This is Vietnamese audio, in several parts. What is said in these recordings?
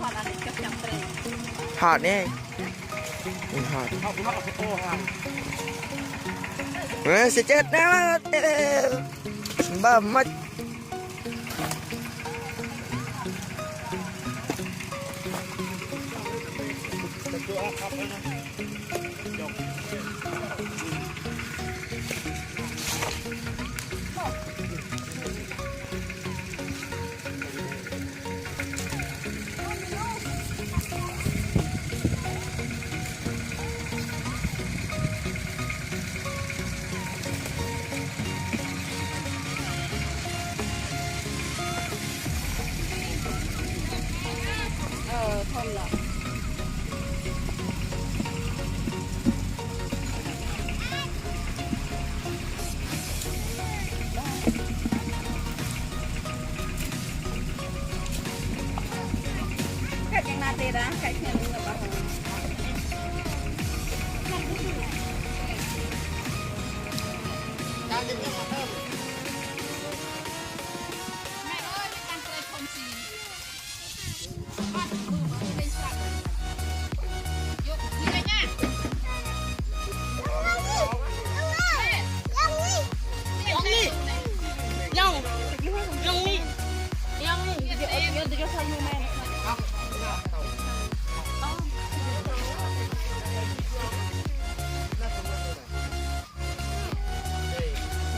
ถอดนี่ถอดสิเจ็ดนะบ้ามัดทนหรอแค่ยังนาตีนะแค่เพียงนึงแบบ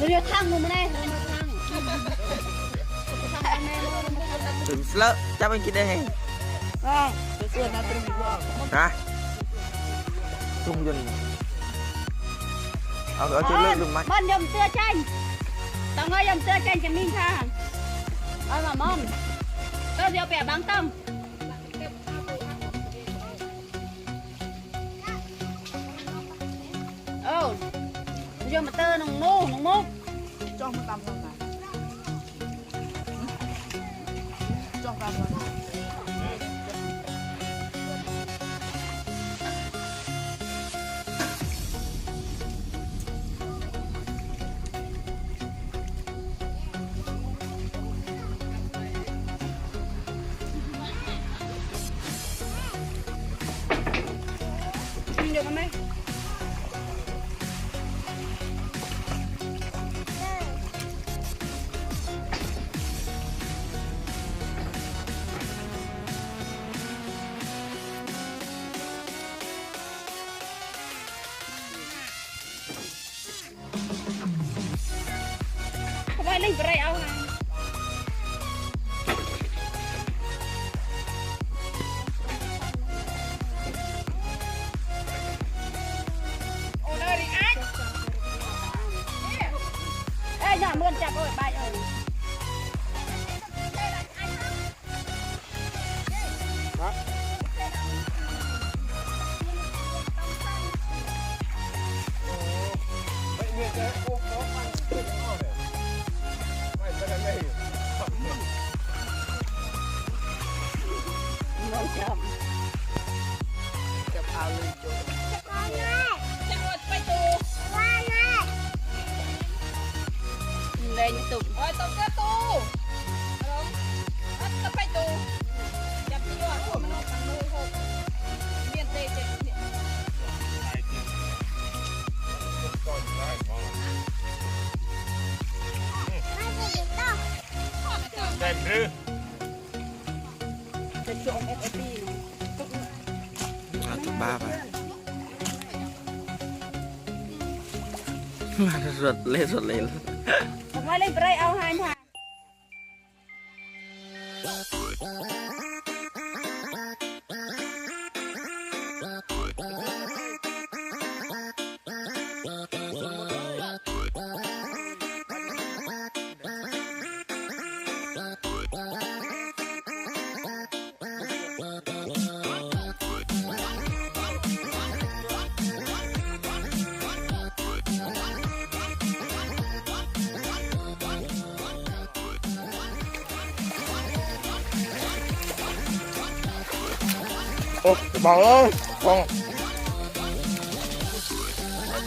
เดี๋ยวทางมึงไม่ได้ทางถึงแล้วจะไปกินได้ไงจะส่วนนะตรงนี้ฮะลุงยนเอาเชือกเลือกลุงไหมบ้านยมเสื้อเจนต้องให้ยมเสื้อเจนจะมีค่ะเอามามอมก็เดี๋ยวแปะบางต้มยมมาเตอร์น้องมุกจ้องมาตามทางไหนจ้องตามทางไหนกินเดี๋ยวกันไหมเล่นอะไรเอาไงโอ้ได้ดิไอ้อย่าเมื่อจับโอ้ยไปจับเอาเลยจุ๊บจับไปตูเลยตุ่มโอ้ยตุ่มก็ตูจะไปตูจับที่ว่าหัวมันออกกันมือหกเมียนเตะเจ็บเนี่ยได้หรือจะช่วงFFPตัวบ้าไปมาสดเลยผมว่าเล่นไปไรเอาหายถ่ายโอ้บอกเลยฟอง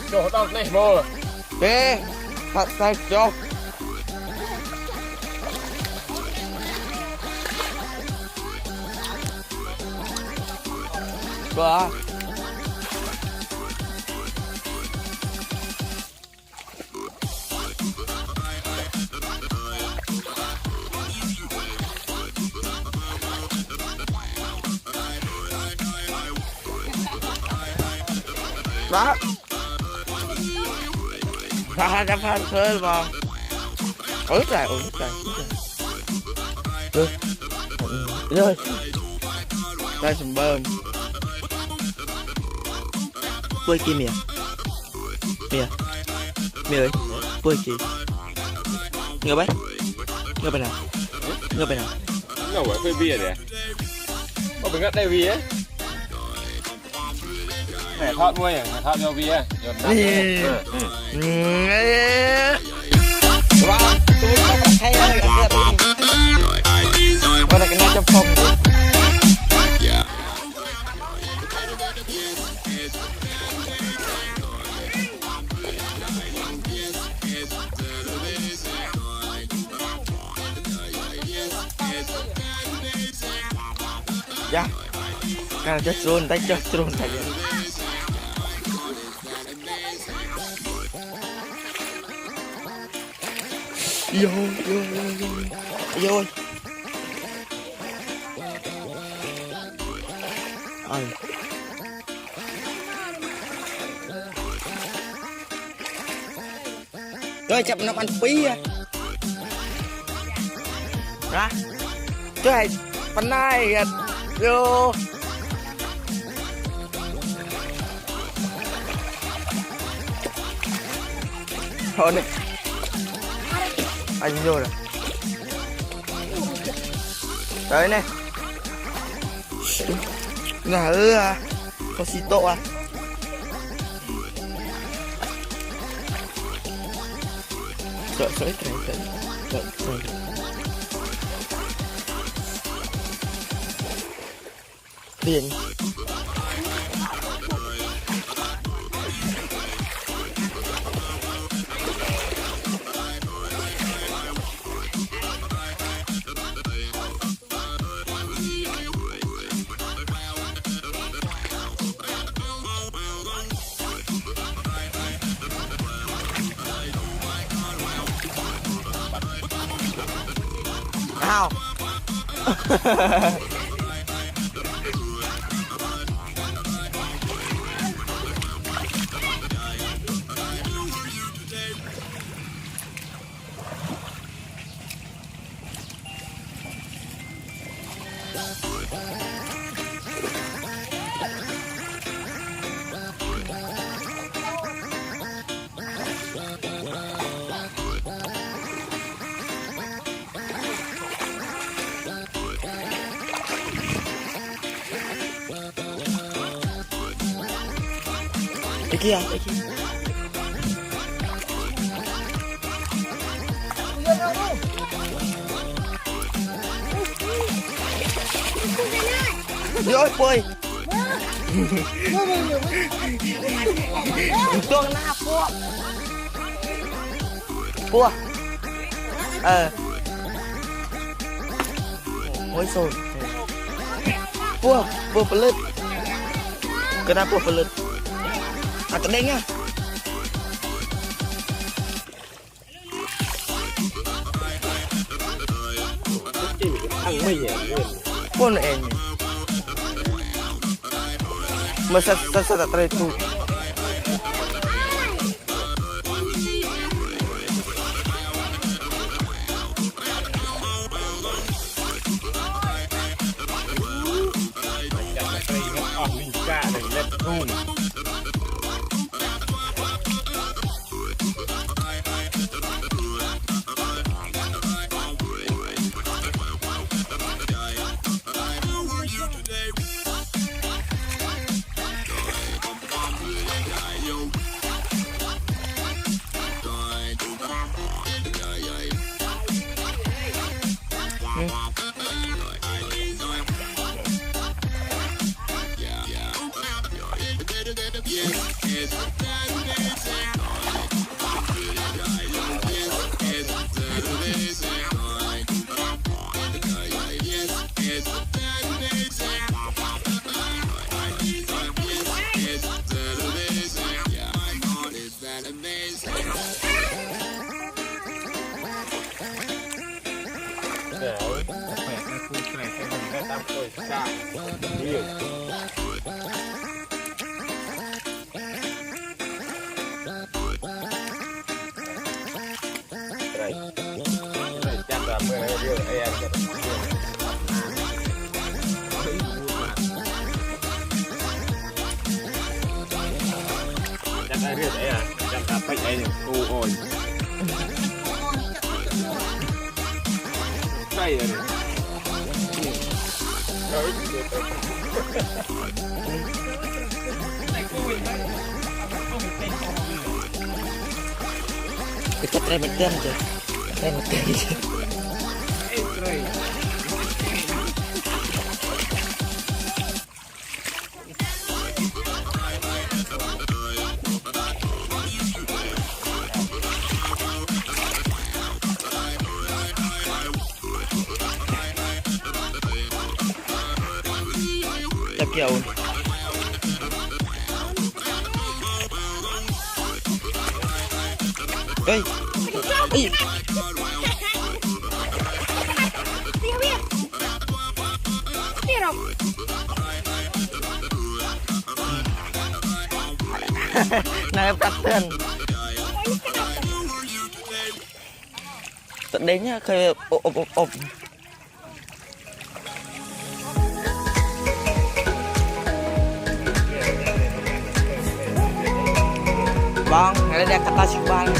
โจ้ต้องได้โบเบ๊ผัดใส่โจ๊ก Bờ. Đó. Pha ra pha khơi vào. Ướt rồi. Rồi. Đây sầm bơm. Quay kia mìa. Mìa ơi. Quay kia. Ngơ bấy. Ngơ bên nào? Ngầu ở phê bia đấy. Có bị ngắt đây bia. Mẹ thọt muôi à, mẹ thọt vô bia. Wow, tôi không hay ơi, con này cái này trong phòng. Ya, karena just turun tadi. Yo. Ai. Rồi chậm nó ăn phí à. Ra. Trời, phần này vô. Thôi này. Anh vô rồi. Đấy này. Là có xì tổ à. Sợ cái này. Tiền. Nào. Cái kia. Rồi bơi. Tuông na cua. Ôi rồi. Cua pelit. Kenapa pelit? Atau dengnya? Ăn mì à? Pun em. Masa tak teritu. Ôi, xa. Nhiều. Đây. Đây chắc là mười hai điều em. Chắc là điều đấy à? Chắc là phải ấy nhỉ? Ôi. Đây rồi. Đấy. Kita try betul je. Try betul. Chắc kiểu. Ê. Ê. Này bắt tên. Tận đến nhá, khơi ộp. Bang, ada dia kata si bang.